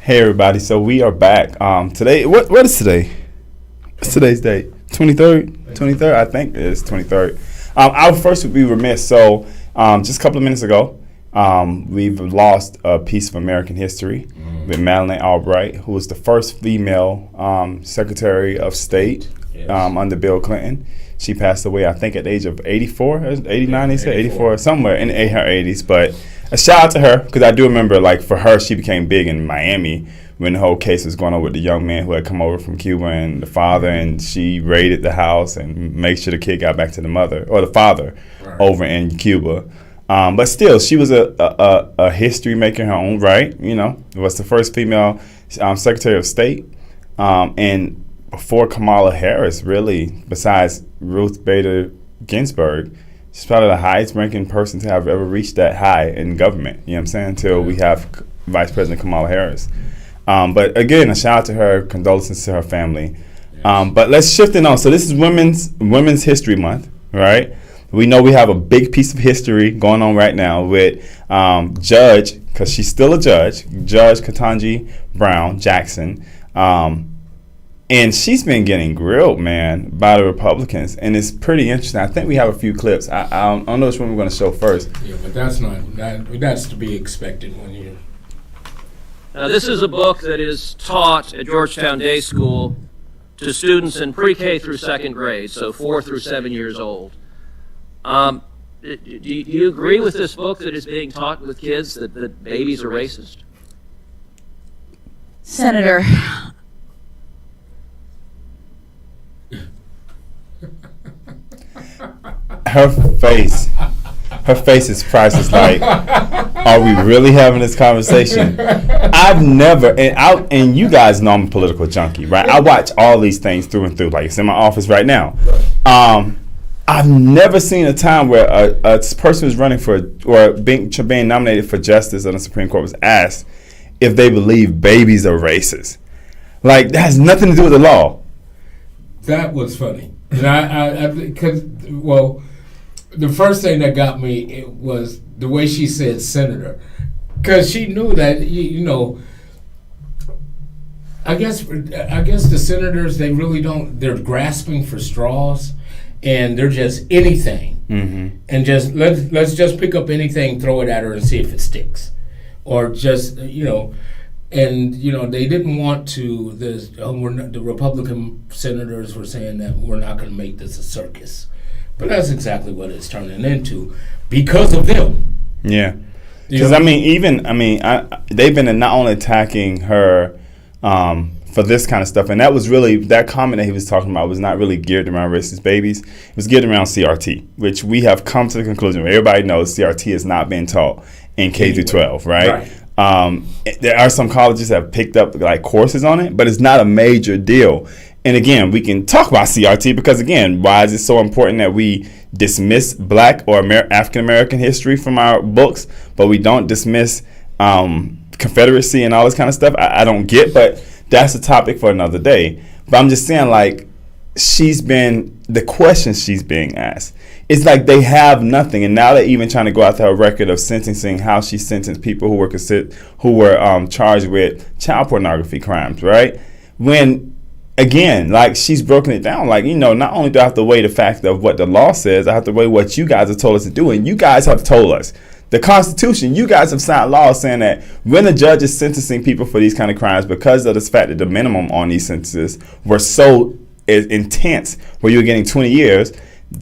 Hey everybody, so we are back. Today, what is today? What's today's date? 23rd? 23rd? I think it is 23rd. I would first be remiss. So just a couple of minutes ago, we've lost a piece of American history with Madeleine Albright, who was the first female Secretary of State under Bill Clinton. She passed away, I think, at the age of 84, 89, they said, 84, somewhere in her 80s. But a shout out to her, because I do remember, like, for her, she became big in Miami when the whole case was going on with the young man who had come over from Cuba and the father, and she raided the house and made sure the kid got back to the mother, or the father, over in Cuba. But still, she was a history maker in her own right, was the first female Secretary of State. And before Kamala Harris, really, besides Ruth Bader Ginsburg, she's probably the highest ranking person to have ever reached that high in government, you know what I'm saying, until we have Vice President Kamala Harris. But again, a shout out to her, condolences to her family. But let's shift it on. So this is Women's History Month, right? We know we have a big piece of history going on right now with Judge, because she's still a judge, Judge Ketanji Brown Jackson. And she's been getting grilled, man, by the Republicans, and it's pretty interesting. I think we have a few clips. I don't know which one we're going to show first. Yeah, but that's to be expected when you. Now, this is a book that is taught at Georgetown Day School to students in pre-K through second grade, so 4 through 7 years old. Do you agree with this book that is being taught with kids that babies are racist? Senator, her face is priceless. Like, are we really having this conversation? I've never, and you guys know I'm a political junkie, right? I watch all these things through and through. Like, it's in my office right now. I've never seen a time where a person who's running for or being nominated for justice on the Supreme Court was asked if they believe babies are racist. Like, that has nothing to do with the law. That was funny. And because the first thing that got me was the way she said senator, because she knew that I guess the senators, they really don't. They're grasping for straws, and they're just anything, and just let's just pick up anything, throw it at her, and see if it sticks, or just And they didn't want to. The Republican senators were saying that we're not going to make this a circus, but that's exactly what it's turning into because of them. Yeah, because they've been not only attacking her for this kind of stuff, and that was really that comment that he was talking about was not really geared around racist babies. It was geared around CRT, which we have come to the conclusion where everybody knows CRT is not being taught in K through 12, right? There are some colleges that have picked up like courses on it, but it's not a major deal. And again, we can talk about CRT because, again, why is it so important that we dismiss Black or African American history from our books, but we don't dismiss Confederacy and all this kind of stuff? I don't get, but that's a topic for another day. But I'm just saying, like, the questions she's being asked, it's like they have nothing, and now they're even trying to go after her record of sentencing, how she sentenced people who were charged with child pornography crimes, right? When, again, like, she's broken it down, like, not only do I have to weigh the fact of what the law says, I have to weigh what you guys have told us to do, and you guys have told us. The Constitution, you guys have signed laws saying that when a judge is sentencing people for these kind of crimes, because of the fact that the minimum on these sentences were so intense, where you were getting 20 years,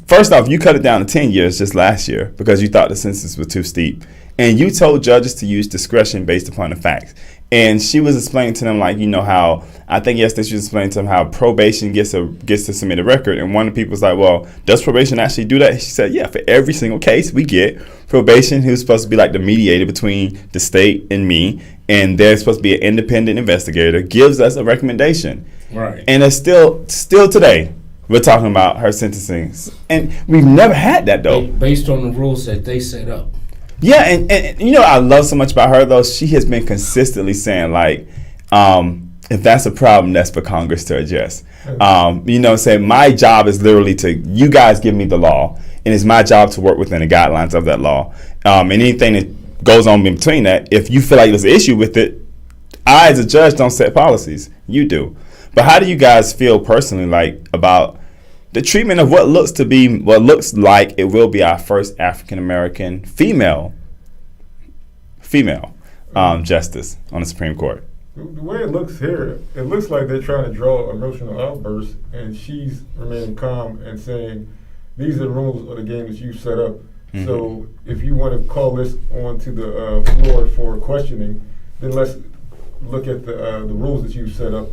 first off, you cut it down to 10 years just last year because you thought the sentence was too steep. And you told judges to use discretion based upon the facts. And she was explaining to them, like, how, I think yesterday she was explaining to them how probation gets to submit a record. And one of the people was like, well, does probation actually do that? And she said, yeah, for every single case we get probation, who's supposed to be like the mediator between the state and me, and they're supposed to be an independent investigator, gives us a recommendation. Right. And it's still today, we're talking about her sentencing. And we've never had that, though. Based on the rules that they set up. Yeah, and I love so much about her, though. She has been consistently saying, like, if that's a problem, that's for Congress to address. Saying my job is literally you guys give me the law, and it's my job to work within the guidelines of that law. And anything that goes on in between that, if you feel like there's an issue with it, I, as a judge, don't set policies. You do. But how do you guys feel personally, like, about the treatment of what looks like it will be our first African American female justice on the Supreme Court? The way it looks here, it looks like they're trying to draw emotional outbursts, and she's remaining calm and saying, these are the rules of the game that you set up. Mm-hmm. So if you want to call this onto the floor for questioning, then let's look at the rules that you set up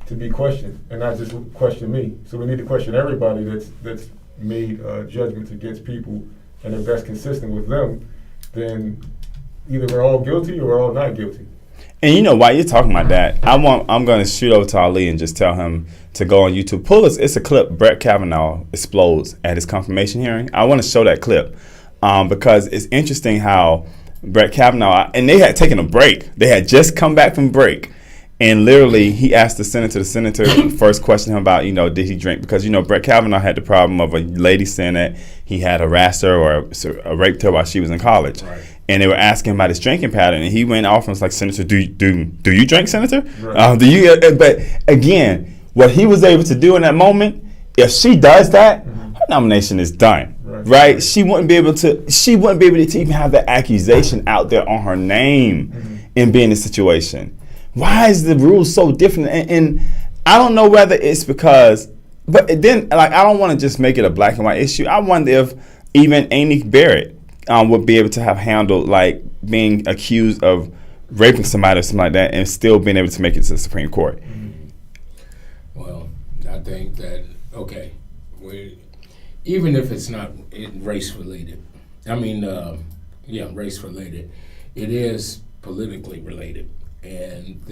to be questioned, and not just question me. So we need to question everybody that's made judgments against people, and if that's consistent with them, then either we're all guilty or we're all not guilty. And you know, while you're talking about that, I'm going to shoot over to Ali and just tell him to go on YouTube. It's a clip. Brett Kavanaugh explodes at his confirmation hearing. I want to show that clip because it's interesting how Brett Kavanaugh, and they had taken a break. They had just come back from break. And literally, he asked the senator first question him about, did he drink? Because, Brett Kavanaugh had the problem of a lady saying that he had harassed her or raped her while she was in college. Right. And they were asking him about his drinking pattern. And he went off and was like, Senator, do you drink, Senator? Right. But again, what he was able to do in that moment, if she does that, her nomination is done. Right? She wouldn't be able to even have that accusation out there on her name and be in this situation. Why is the rule so different? And I don't know whether it's because, but then, I don't want to just make it a black and white issue. I wonder if even Amy Barrett would be able to have handled, being accused of raping somebody or something like that and still being able to make it to the Supreme Court. Well, I think that, even if it's not race-related, race-related, it is politically related. And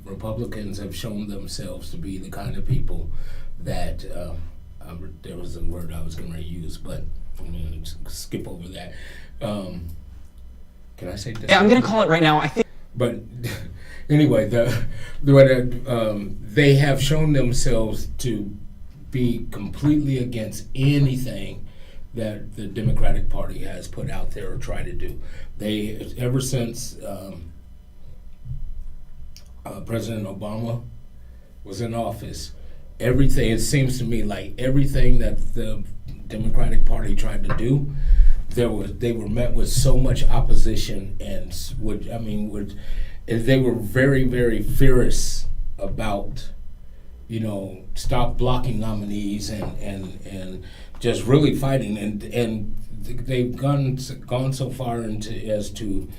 Republicans have shown themselves to be the kind of people that, there was a word I was going to use, but I'm going to skip over that. Can I say that? Yeah, I'm going to call it right now. I think. But anyway, they have shown themselves to be completely against anything that the Democratic Party has put out there or tried to do. They, ever since President Obama was in office, everything, it seems to me like everything that the Democratic Party tried to do, they were met with so much opposition, and they were very, very fierce about, stop blocking nominees and just really fighting, and they've gone so far as to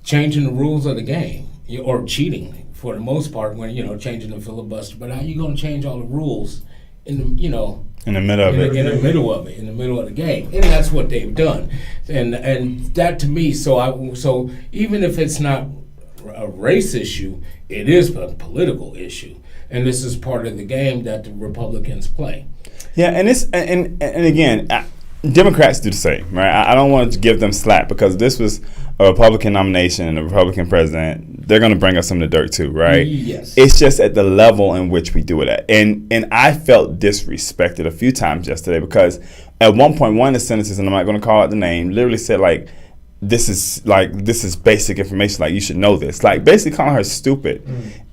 changing the rules of the game, or cheating for the most part, when changing the filibuster. But how you going to change all the rules in the middle of the game? And that's what they've done, and that to me. So even if it's not a race issue, it is a political issue, and this is part of the game that the Republicans play. Yeah, and it's and again, Democrats do the same, right? I don't want to give them slack because this was a Republican nomination and a Republican president. They're going to bring us some of the dirt too, right? Yes. It's just at the level in which we do it at. And I felt disrespected a few times yesterday because at one point, one of the senators, and I'm not going to call out the name, literally said, this is basic information. You should know this. Basically calling her stupid.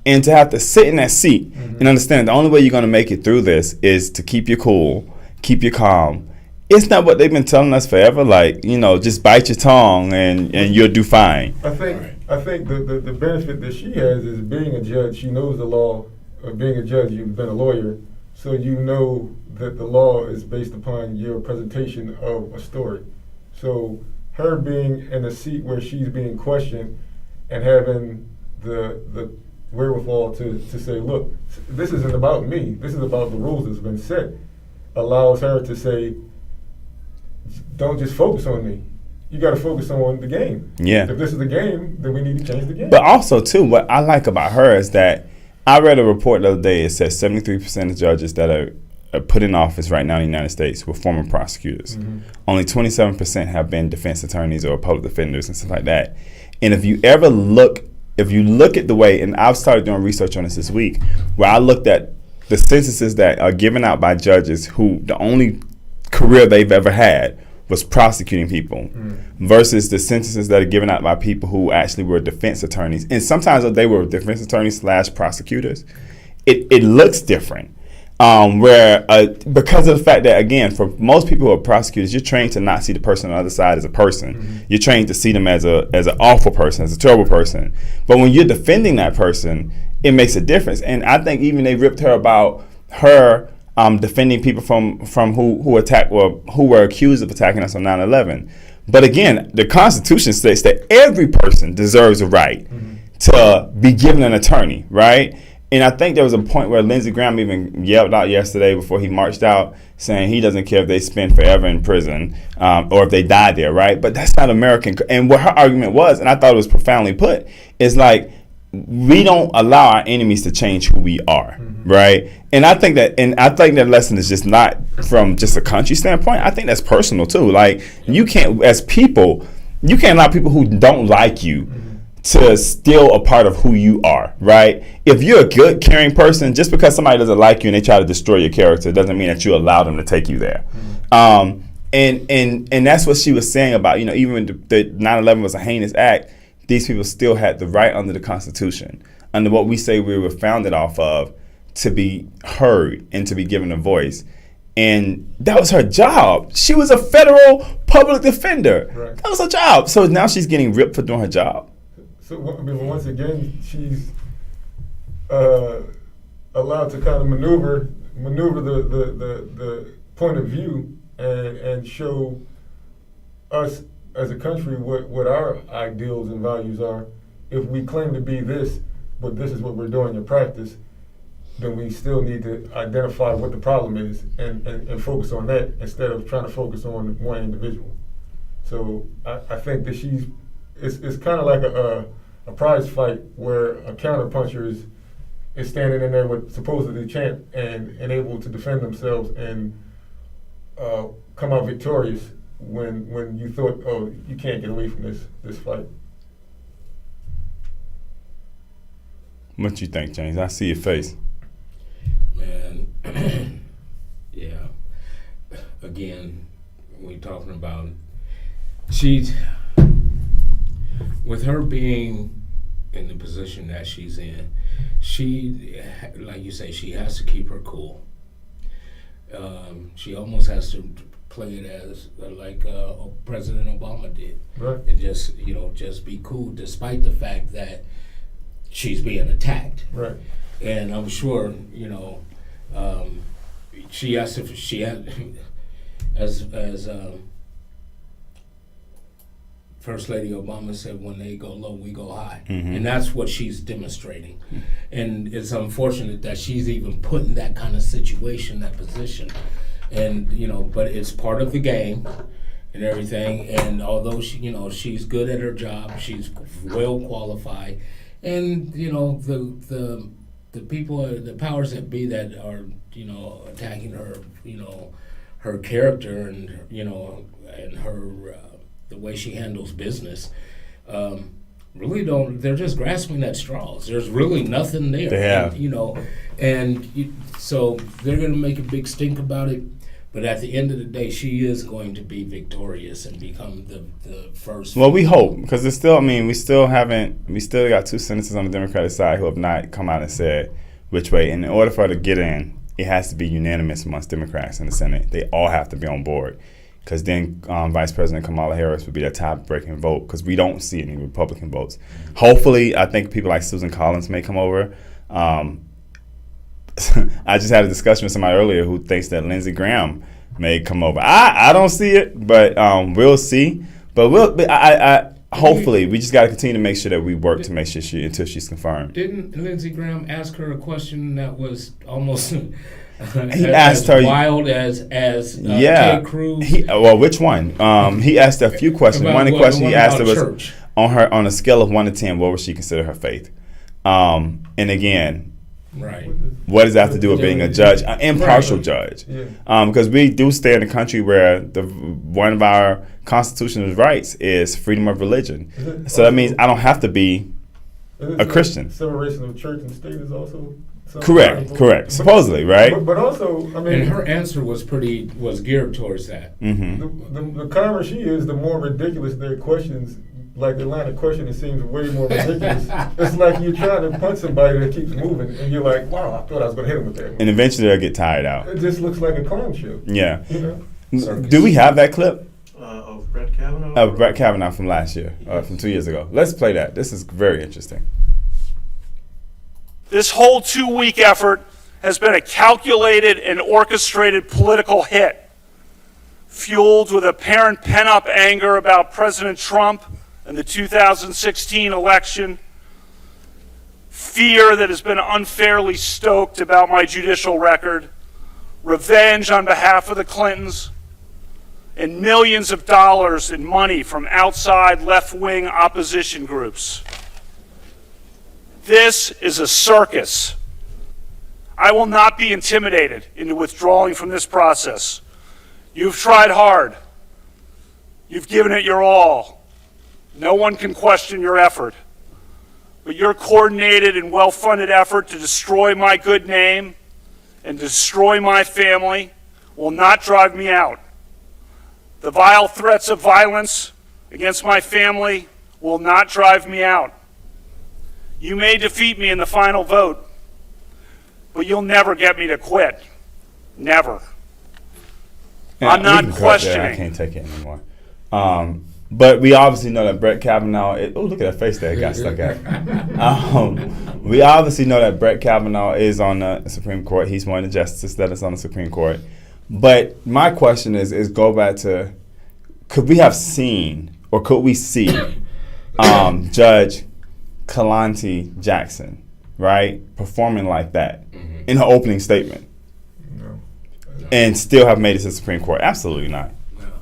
And to have to sit in that seat and understand the only way you're going to make it through this is to keep your cool, keep your calm. It's not what they've been telling us forever. Just bite your tongue and you'll do fine. I think the benefit that she has is being a judge. She knows the law. Being a judge, you've been a lawyer, so you know that the law is based upon your presentation of a story. So her being in a seat where she's being questioned and having the wherewithal to say, look, this isn't about me. This is about the rules that's been set, allows her to say, don't just focus on me. You got to focus on the game. Yeah. If this is the game, then we need to change the game. But also, too, what I like about her is that I read a report the other day. It says 73% of judges that are put in office right now in the United States were former prosecutors. Only 27% have been defense attorneys or public defenders and stuff like that. And if you look at the way, and I've started doing research on this week, where I looked at the censuses that are given out by judges who the only career they've ever had was prosecuting people versus the sentences that are given out by people who actually were defense attorneys. And sometimes they were defense attorneys / prosecutors. It looks different. Because of the fact that, again, for most people who are prosecutors, you're trained to not see the person on the other side as a person. You're trained to see them as an awful person, as a terrible person. But when you're defending that person, it makes a difference. And I think even they ripped her about her defending people from who attacked or who were accused of attacking us on 9/11. But again, the Constitution states that every person deserves a right to be given an attorney, right? And I think there was a point where Lindsey Graham even yelled out yesterday before he marched out saying he doesn't care if they spend forever in prison or if they die there, right? But that's not American. And what her argument was, and I thought it was profoundly put, is like, we don't allow our enemies to change who we are, right? And I think that lesson is just not from just a country standpoint. I think that's personal too. Like, you can't, as people, you can't allow people who don't like you to steal a part of who you are, right? If you're a good, caring person, just because somebody doesn't like you and they try to destroy your character doesn't mean that you allow them to take you there. And that's what she was saying about, even the 9/11 was a heinous act, these people still had the right under the Constitution, under what we say we were founded off of, to be heard and to be given a voice. And that was her job. She was a federal public defender. Right. That was her job. So now she's getting ripped for doing her job. So, once again, she's allowed to kind of maneuver the point of view and show us as a country what our ideals and values are. If we claim to be this, but this is what we're doing in practice, then we still need to identify what the problem is and focus on that instead of trying to focus on one individual. So I think that it's kind of like a prize fight where a counterpuncher is standing in there with supposedly champ and able to defend themselves and come out victorious when you thought, oh, you can't get away from this fight. What do you think, James? I see your face. Man, yeah. Again, we're talking about with her being in the position that she's in, she, like you say, she has to keep her cool. She almost has to play it as like President Obama did, right? And just be cool despite the fact that she's being attacked, right? And I'm sure she has as First Lady Obama said, when they go low, we go high. And that's what she's demonstrating. And it's unfortunate that she's even put in that kind of situation, that position. And, but it's part of the game and everything. And although she's good at her job, she's well qualified. And, the people, the powers that be that are, attacking her, her character and, and her, the way she handles business, really they're just grasping at straws. There's really nothing there. They have. So they're going to make a big stink about it. But at the end of the day, she is going to be victorious and become the first. Well, we hope, because it's still, we still got two senators on the Democratic side who have not come out and said which way. And in order for her to get in, it has to be unanimous amongst Democrats in the Senate. They all have to be on board, because then Vice President Kamala Harris would be the tie-breaking vote, because we don't see any Republican votes. Hopefully, I think people like Susan Collins may come over. I just had a discussion with somebody earlier who thinks that Lindsey Graham may come over. I don't see it, but we'll see. But hopefully, we just got to continue to make sure that we work to make sure until she's confirmed. Didn't Lindsey Graham ask her a question that was almost he asked her wild as Ted Cruz? Which one? He asked her a few questions. One of the questions he asked her was on a scale of 1 to 10, what would she consider her faith? And again, right. What does that have to do with being a judge, an impartial judge? Yeah. Because we do stay in a country where one of our constitutional rights is freedom of religion. So that means I don't have to be a Christian. Separation of church and state is also Correct. Supposedly, right? But also, I mean, and her answer was geared towards that. Mm-hmm. The calmer she is, the more ridiculous their questions. Like the line of questioning seems way more ridiculous. It's like you're trying to punch somebody that keeps moving, and you're like, "Wow, I thought I was going to hit him with that." And eventually they'll get tired out. It just looks like a clown show. Yeah. You know? Do we have that clip? Of Brett Kavanaugh? Of Brett Kavanaugh from last year, from 2 years ago. Let's play that. This is very interesting. This whole 2-week effort has been a calculated and orchestrated political hit, fueled with apparent pent-up anger about President Trump and the 2016 election, fear that has been unfairly stoked about my judicial record, revenge on behalf of the Clintons, and millions of dollars in money from outside left-wing opposition groups. This is a circus. I will not be intimidated into withdrawing from this process. You've tried hard. You've given it your all. No one can question your effort. But your coordinated and well-funded effort to destroy my good name and destroy my family will not drive me out. The vile threats of violence against my family will not drive me out. You may defeat me in the final vote, but you'll never get me to quit. Never. Yeah, I'm not we can cut questioning. that. I can't take it anymore. But we obviously know that Brett Kavanaugh. Oh, look at that face there. It got stuck at. We obviously know that Brett Kavanaugh is on the Supreme Court. He's one of the justices that is on the Supreme Court. But my question is go back to, could we have seen or could we see Judge Ketanji Jackson, right, performing like that in her opening statement, and still have made it to the Supreme Court? Absolutely not.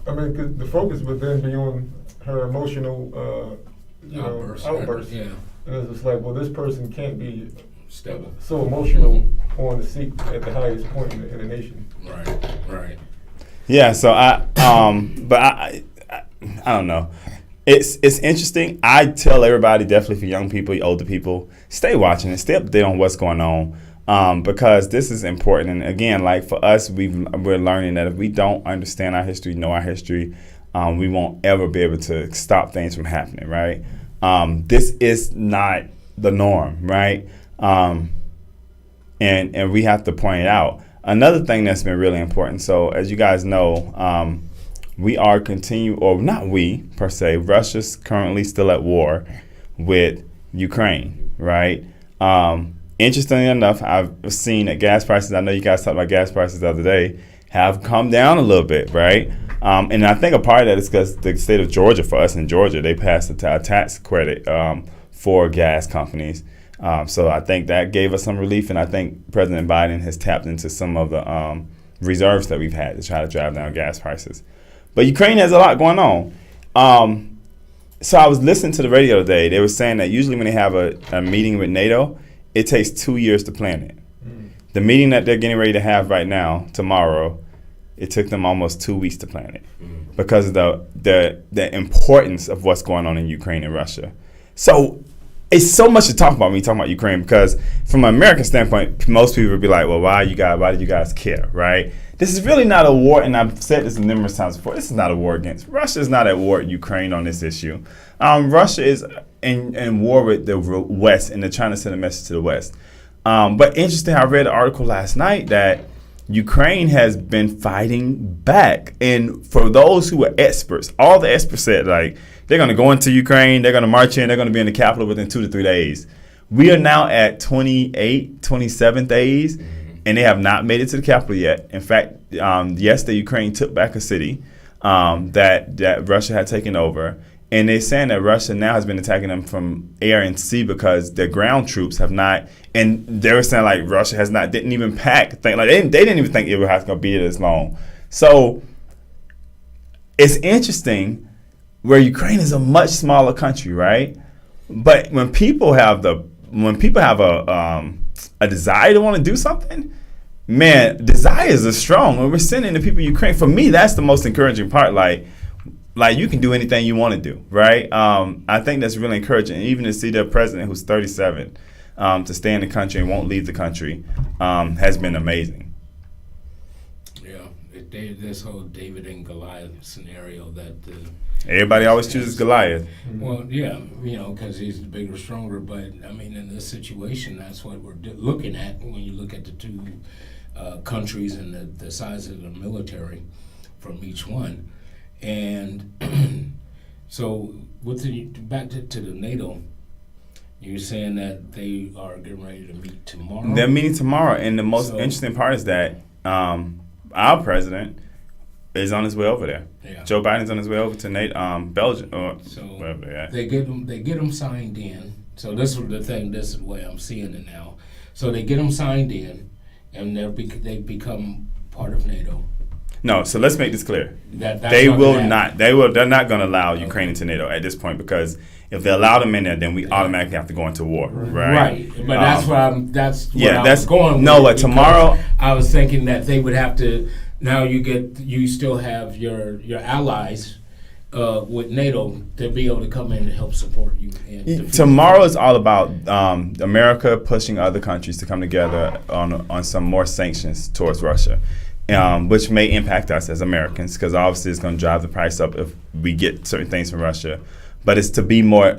I mean, 'cause the focus would then be on her emotional, outburst. Yeah. And it's just like, well, this person can't be Stable. so emotional on the seat at the highest point in the nation. Right. Yeah. So I don't know. It's interesting. I tell everybody, definitely for young people, older people, stay watching and stay up to date on what's going on, because this is important. And again, like for us, we're learning that if we don't understand our history, know our history, we won't ever be able to stop things from happening. Right? This is not the norm, right? And we have to point it out. Another thing that's been really important. So as you guys know, we are not we per se, Russia's currently still at war with Ukraine, right? Interestingly enough, I've seen that gas prices, I know you guys talked about gas prices the other day, have come down a little bit, right? And I think a part of that is because the state of Georgia, for us in Georgia, they passed a tax credit for gas companies. So I think that gave us some relief, and I think President Biden has tapped into some of the reserves that we've had to try to drive down gas prices. But Ukraine has a lot going on. So I was listening to the radio today. They were saying that usually when they have a meeting with NATO, it takes 2 years to plan it. The meeting that they're getting ready to have right now, tomorrow, it took them almost 2 weeks to plan it because of the importance of what's going on in Ukraine and Russia. So it's so much to talk about when you talk about Ukraine, because from an American standpoint, most people would be like, well, why do you guys care, right? This is really not a war, and I've said this numerous times before, this is not a war against, Russia is not at war with Ukraine on this issue. Russia is in war with the West, and they're trying to send a message to the West. But interesting, I read an article last night that Ukraine has been fighting back. And for those who are experts, all the experts said, like, they're going to go into Ukraine, they're going to march in, they're going to be in the capital within 2 to 3 days. We are now at 28, 27 days, and they have not made it to the capital yet. In fact, yesterday, Ukraine took back a city that Russia had taken over. And they're saying that Russia now has been attacking them from air and sea because their ground troops have not. And they were saying like Russia didn't even pack. They didn't even think it would have to be this long. So it's interesting where Ukraine is a much smaller country, right? But when people have a desire to want to do something, man, desires are strong. When we're sending the people in Ukraine, for me, that's the most encouraging part. Like, like you can do anything you want to do, right? I think that's really encouraging. Even to see their president, who's 37, to stay in the country and won't leave the country, has been amazing. Yeah, this whole David and Goliath scenario that. Everybody always chooses Goliath. Well, yeah, because he's the bigger, stronger. But I mean, in this situation, that's what we're looking at when you look at the two countries and the size of the military from each one. And so, back to the NATO, you're saying that they are getting ready to meet tomorrow? They're meeting tomorrow, and the most interesting part is that our president is on his way over there. Yeah. Joe Biden's on his way over to Belgium. So wherever they're at. they get them signed in. So this is the thing. This is the way I'm seeing it now. So they get them signed in, and they become part of NATO. No, so let's make this clear. That's they not will gonna not. They're not going to allow Ukraine into NATO at this point, because if they allow them in there, then we automatically have to go into war, right? But that's what I'm. That's what I that's was going. no. With But tomorrow, I was thinking that they would have to. Now you still have your allies with NATO to be able to come in and help support you. Tomorrow is all about America pushing other countries to come together on some more sanctions towards Russia. Which may impact us as Americans, because obviously it's going to drive the price up if we get certain things from Russia. But it's to be more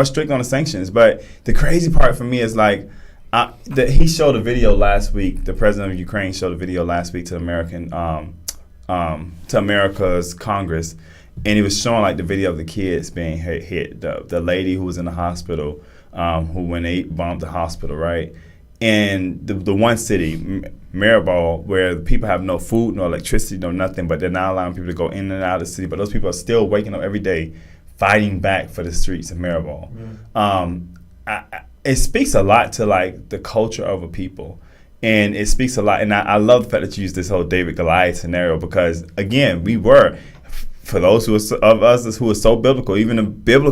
strict on the sanctions. But the crazy part for me is like he showed a video last week. The president of Ukraine showed a video last week to America's Congress, and he was showing like the video of the kids being hit. The lady who was in the hospital, who when they bombed the hospital, right? And the one city, Mariupol, where the people have no food, no electricity, no nothing, but they're not allowing people to go in and out of the city. But those people are still waking up every day, fighting back for the streets of Mariupol. It speaks a lot to like the culture of a people, and it speaks a lot. And I love the fact that you use this whole David Goliath scenario, because again, we were. For those of us who are so biblical, even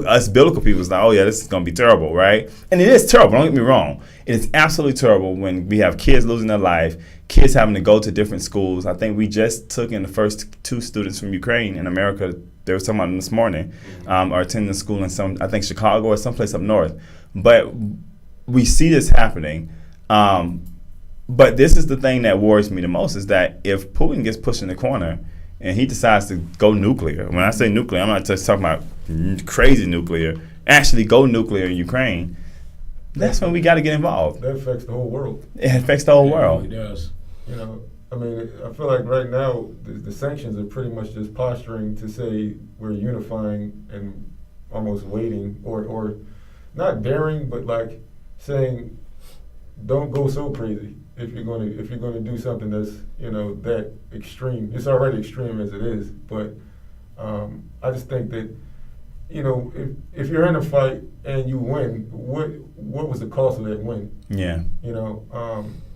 us biblical people is like, oh yeah, this is going to be terrible, right? And it is terrible, don't get me wrong. It is absolutely terrible when we have kids losing their life, kids having to go to different schools. I think we just took in the first 2 students from Ukraine in America. They were talking about them this morning, are attending school in I think Chicago or someplace up north. But we see this happening. But this is the thing that worries me the most, is that if Putin gets pushed in the corner, and he decides to go nuclear. When I say nuclear, I'm not just talking about crazy nuclear. Actually go nuclear in Ukraine. That's when we got to get involved. That affects the whole world. It affects the whole world. It really does. I mean, I feel like right now the sanctions are pretty much just posturing to say we're unifying and almost waiting, or not daring, but like saying don't go so crazy. If you're going to do something that's that extreme. It's already extreme as it is, but I just think that if you're in a fight and you win, what was the cost of that win? Yeah.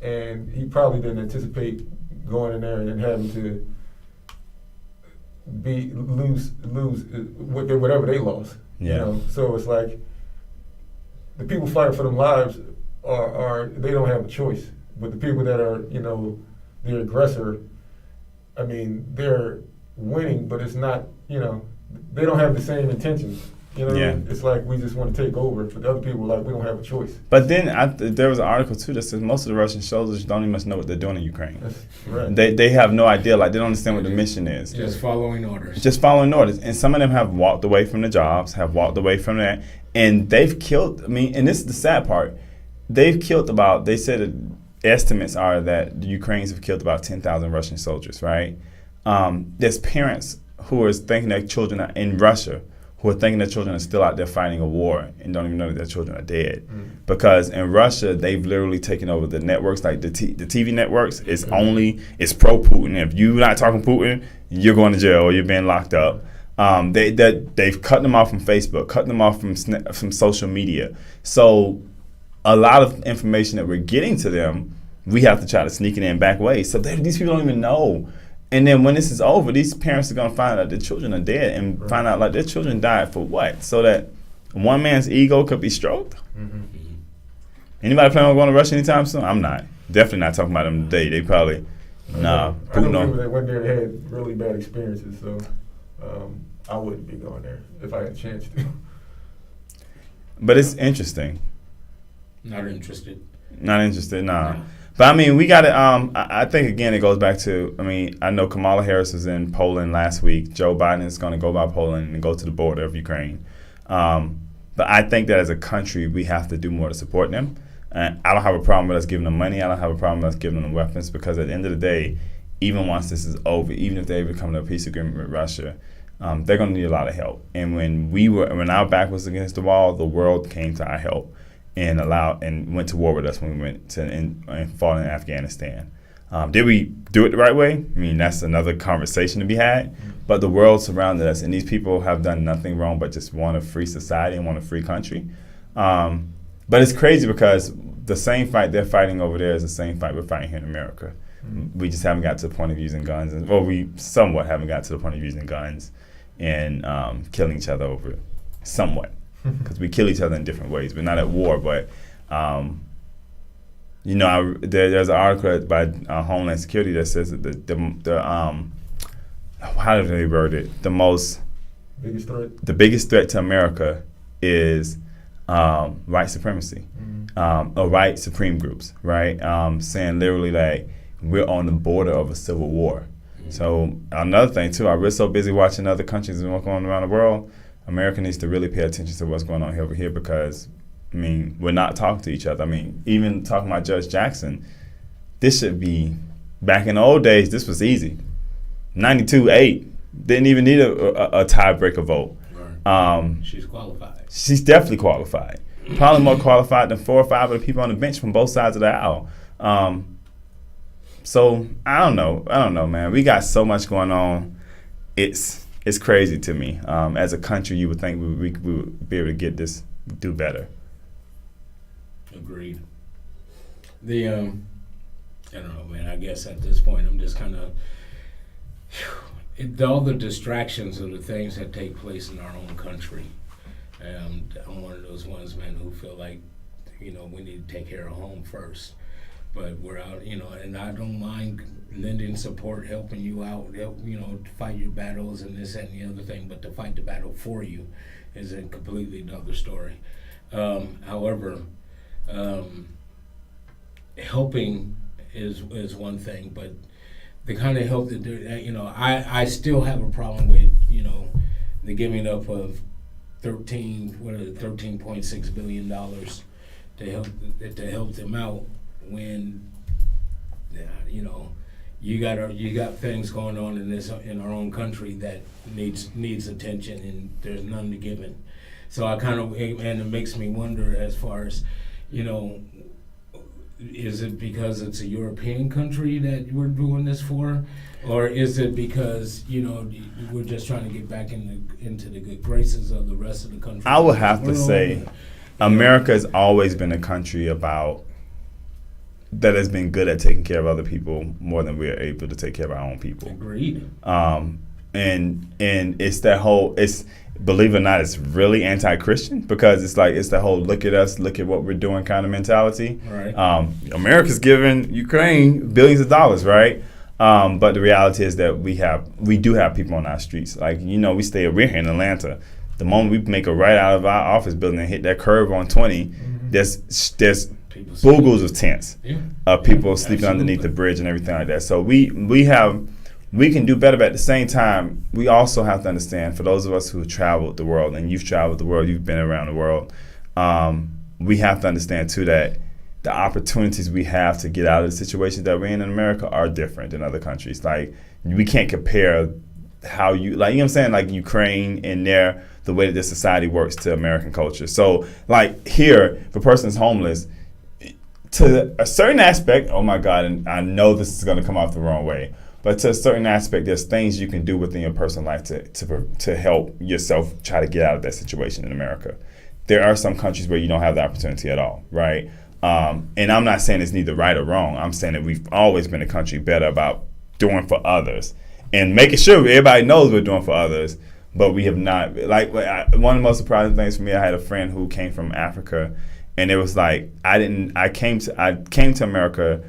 And he probably didn't anticipate going in there and having to lose whatever they lost. Yeah. So it's like the people fighting for them lives are they don't have a choice. But the people that are, the aggressor, I mean, they're winning, but it's not, they don't have the same intentions. Yeah. It's like we just want to take over, but the other people are like, we don't have a choice. But then there was an article too that says most of the Russian soldiers don't even know what they're doing in Ukraine. That's right. They have no idea, like they don't understand what the mission is. Just following orders. Just following orders. And some of them have walked away from the jobs, have walked away from that, and they've killed, and this is the sad part, they've killed they said that estimates are that the Ukrainians have killed about 10,000 Russian soldiers, right? There's parents who are thinking their children are in Russia, who are thinking their children are still out there fighting a war and don't even know that their children are dead. Because in Russia, they've literally taken over the networks, like the TV networks. It's pro-Putin. If you're not talking Putin, you're going to jail or you're being locked up. They've cut them off from Facebook, cut them off from social media. So a lot of information that we're getting to them, we have to try to sneak it in back ways. So these people don't even know. And then when this is over, these parents are going to find out their children are dead and find out like their children died for what? So that one man's ego could be stroked? Anybody planning on going to Russia anytime soon? I'm not. Definitely not talking about them today. They probably, I know people that went there that had really bad experiences, so I wouldn't be going there if I had a chance to. But it's interesting. Not interested. Not interested, nah. But I mean, we got to. I think again, it goes back to. I mean, I know Kamala Harris was in Poland last week. Joe Biden is going to go by Poland and go to the border of Ukraine. But I think that as a country, we have to do more to support them. And I don't have a problem with us giving them money. I don't have a problem with us giving them weapons, because at the end of the day, even once this is over, even if they become to a peace agreement with Russia, they're going to need a lot of help. And when our back was against the wall, the world came to our help and went to war with us when we went to and fought in Afghanistan. Did we do it the right way? I mean, that's another conversation to be had. But the world surrounded us, and these people have done nothing wrong but just want a free society and want a free country. But it's crazy because the same fight they're fighting over there is the same fight we're fighting here in America. Mm-hmm. We just haven't got to the point of using guns. We somewhat haven't got to the point of using guns and killing each other over it. Somewhat. Because we kill each other in different ways. We're not at war, but there's an article by Homeland Security that says that how do they word it? The biggest threat to America is white supremacy, or white supreme groups, right? Saying literally like we're on the border of a civil war. So another thing too, we're so busy watching other countries and what's going on around the world. America needs to really pay attention to what's going on over here, because, I mean, we're not talking to each other. I mean, even talking about Judge Jackson, this should be, back in the old days, this was easy. 92-8, didn't even need a tiebreaker vote. Right. She's qualified. She's definitely qualified. Probably more qualified than 4 or 5 of the people on the bench from both sides of the aisle. So, I don't know, man. We got so much going on. It's crazy to me. As a country, you would think we would be able to get this, do better. Agreed. I don't know, man. I guess at this point, I'm just kind of all the distractions of the things that take place in our own country. I'm one of those ones, man, who feel like, we need to take care of home first. But we're out, and I don't mind lending support, helping you out, to fight your battles and this, that, and the other thing. But to fight the battle for you is a completely another story. However, helping is one thing, but the kind of help that I still have a problem with, the giving up of $13.6 billion to help them out. When you got things going on in our own country that needs attention, and there's none to give it. So and it makes me wonder as far as, is it because it's a European country that we're doing this for, or is it because we're just trying to get back into the good graces of the rest of the country? I would have to say, America has always been a country that has been good at taking care of other people more than we're able to take care of our own people. Agreed. And it's that whole, believe it or not, it's really anti-Christian, because it's the whole look at us, look at what we're doing kind of mentality. Right. America's giving Ukraine billions of dollars, right? But the reality is that we do have people on our streets. Like, we're here in Atlanta. The moment we make a right out of our office building and hit that curve on 20, there's boogles of tents of people sleeping underneath the bridge and everything like that. So we can do better, but at the same time, we also have to understand, for those of us who have traveled the world, and you've traveled the world, you've been around the world, we have to understand too that the opportunities we have to get out of the situations that we're in America are different than other countries. Like, we can't compare how I'm saying, like Ukraine and the way that this society works to American culture. So like here, if a person's homeless, to a certain aspect, oh my God, and I know this is going to come off the wrong way, but to a certain aspect, there's things you can do within your personal life to help yourself try to get out of that situation in America. There are some countries where you don't have the opportunity at all, right? And I'm not saying it's neither right or wrong. I'm saying that we've always been a country better about doing for others and making sure everybody knows we're doing for others, but we have not. Like, one of the most surprising things for me, I had a friend who came from Africa. And it was like, I came to America,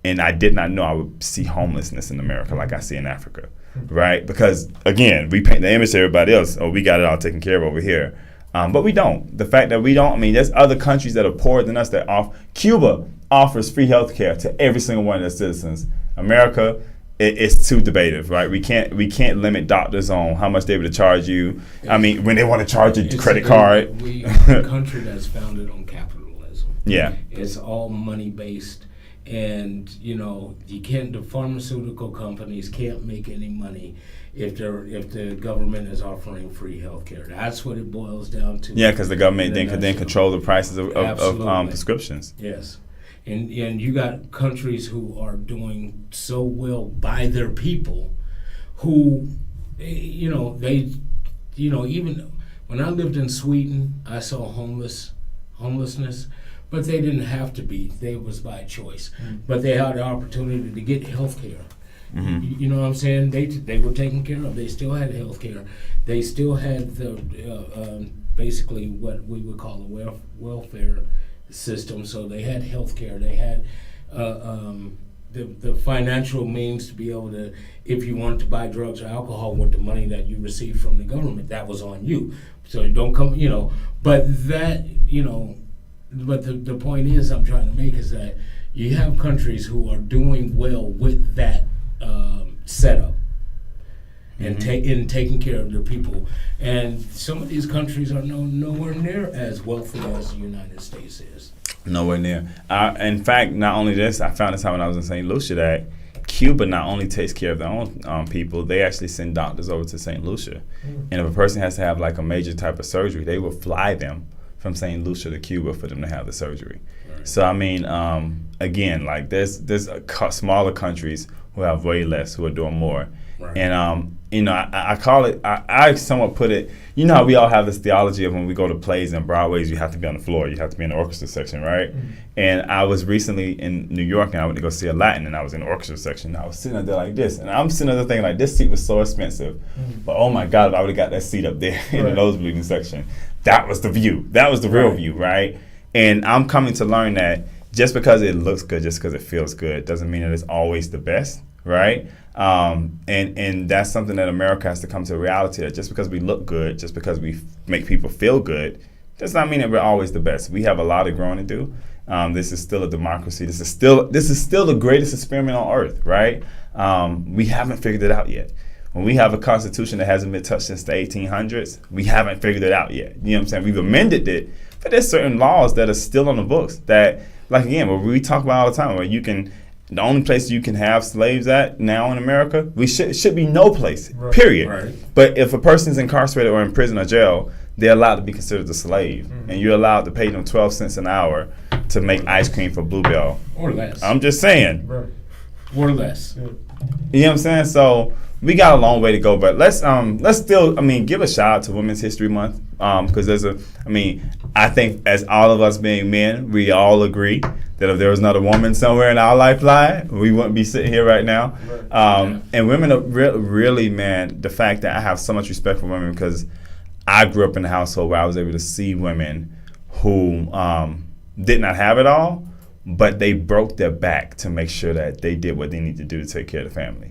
and I did not know I would see homelessness in America like I see in Africa. right? Because again, we paint the image to everybody else. Oh, we got it all taken care of over here, but we don't. The fact that we don't. I mean, there's other countries that are poorer than us that Cuba offers free health care to every single one of their citizens. America, it's too debative, right? We can't limit doctors on how much they're able to charge you. I mean, when they want to charge a credit card. We a country that's founded on capitalism. Yeah. It's all money based, and you can't. The pharmaceutical companies can't make any money if the government is offering free health care. That's what it boils down to. Yeah, because the government then control the prices of prescriptions. Yes. And you got countries who are doing so well by their people, who, even when I lived in Sweden, I saw homelessness, but they didn't have to be. It was by choice. But they had the opportunity to get health care. You know what I'm saying? They were taken care of. They still had health care. They still had the basically what we would call a welfare system. So they had health care. They had the financial means to be able to, if you wanted to buy drugs or alcohol with the money that you received from the government, that was on you. So you don't come, but that, but the point is I'm trying to make is that you have countries who are doing well with that setup and taking care of their people. And some of these countries are nowhere near as wealthy as the United States is. Nowhere near. In fact, not only this, I found this out when I was in St. Lucia that Cuba not only takes care of their own people, they actually send doctors over to St. Lucia. And if a person has to have like a major type of surgery, they will fly them from St. Lucia to Cuba for them to have the surgery. Right. So I mean, again, like there's smaller countries who have way less, who are doing more. Right. And I call it. I somewhat put it. You know how we all have this theology of when we go to plays and Broadways, you have to be on the floor, you have to be in the orchestra section, right? And I was recently in New York and I went to go see a Latin and I was in the orchestra section. And I was sitting up there like this, and I'm sitting there thinking like this seat was so expensive, but oh my God, if I would have got that seat up there in the nosebleeding section, that was the view. That was the real view, right? And I'm coming to learn that just because it looks good, just because it feels good, doesn't mean that it's always the best, right? And that's something that America has to come to a reality that just because we look good, just because we make people feel good, does not mean that we're always the best. We have a lot of growing to do. This is still a democracy. This is still the greatest experiment on earth, right? We haven't figured it out yet. When we have a constitution that hasn't been touched since the 1800s, we haven't figured it out yet. You know what I'm saying? We've amended it, but there's certain laws that are still on the books that, like again, what we talk about all the time, where you can. The only place you can have slaves at now in America, should be no place, period. Right. But if a person's incarcerated or in prison or jail, they're allowed to be considered a slave. And you're allowed to pay them 12 cents an hour to make ice cream for Bluebell. Or less. I'm just saying. Or less. You know what I'm saying? So we got a long way to go, but let's still, give a shout out to Women's History Month. Because I think as all of us being men, we all agree that if there was not a woman somewhere in our lifeline, we wouldn't be sitting here right now. And women are really, man, the fact that I have so much respect for women because I grew up in a household where I was able to see women who did not have it all, but they broke their back to make sure that they did what they need to do to take care of the family.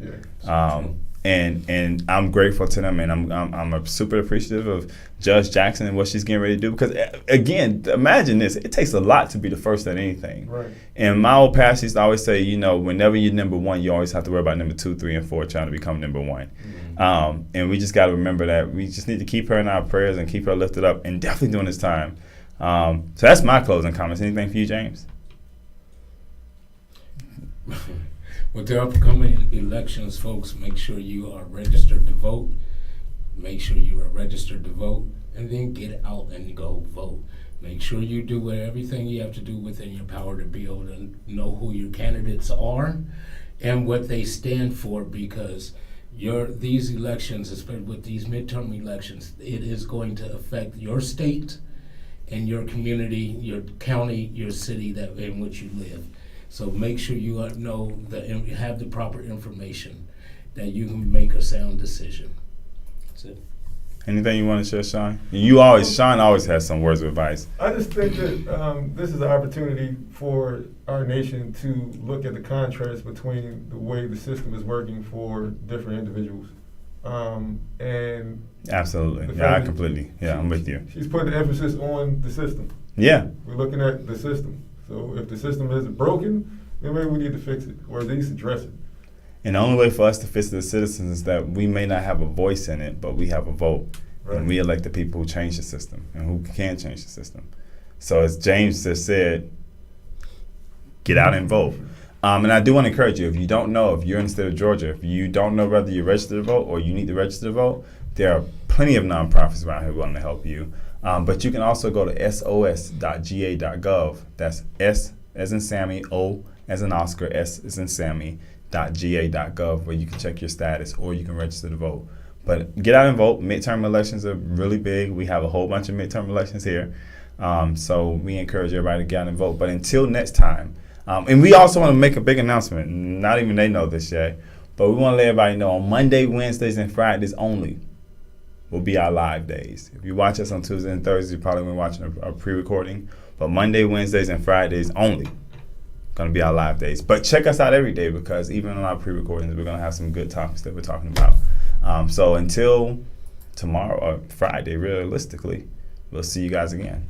And I'm grateful to them, and I'm super appreciative of Judge Jackson and what she's getting ready to do. Because again, imagine this: it takes a lot to be the first at anything. Right. And my old pastor used to always say, whenever you're number one, you always have to worry about number 2, 3, and 4 trying to become number one. And we just got to remember that we just need to keep her in our prayers and keep her lifted up, and definitely during this time. So that's my closing comments. Anything for you, James? With the upcoming elections, folks, make sure you are registered to vote. Make sure you are registered to vote, and then get out and go vote. Make sure you do everything you have to do within your power to be able to know who your candidates are and what they stand for, because these elections, especially with these midterm elections, it is going to affect your state and your community, your county, your city in which you live. So make sure you have the proper information that you can make a sound decision. That's it. Anything you want to share, Sean? Sean always has some words of advice. I just think that this is an opportunity for our nation to look at the contrast between the way the system is working for different individuals. And Absolutely. Yeah, I'm with you. She's putting the emphasis on the system. Yeah. We're looking at the system. So if the system isn't broken, then maybe we need to fix it, or at least address it. And the only way for us to fix the citizens is that we may not have a voice in it, but we have a vote. Right. And we elect the people who change the system and who can change the system. So as James just said, get out and vote. And I do want to encourage you, if you don't know, if you're in the state of Georgia, if you don't know whether you're registered to vote or you need to register to vote, there are plenty of nonprofits around here willing to help you. But you can also go to sos.ga.gov. That's S as in Sammy, O as in Oscar, S as in Sammy, .ga.gov, where you can check your status or you can register to vote. But get out and vote. Midterm elections are really big. We have a whole bunch of midterm elections here. So we encourage everybody to get out and vote. But until next time, and we also want to make a big announcement. Not even they know this yet, but we want to let everybody know on Monday, Wednesdays, and Fridays only will be our live days. If you watch us on Tuesday and Thursday, you probably been watching a pre-recording. But Monday, Wednesdays, and Fridays only going to be our live days. But check us out every day, because even on our pre-recordings, we're going to have some good topics that we're talking about. So until tomorrow or Friday, realistically, we'll see you guys again.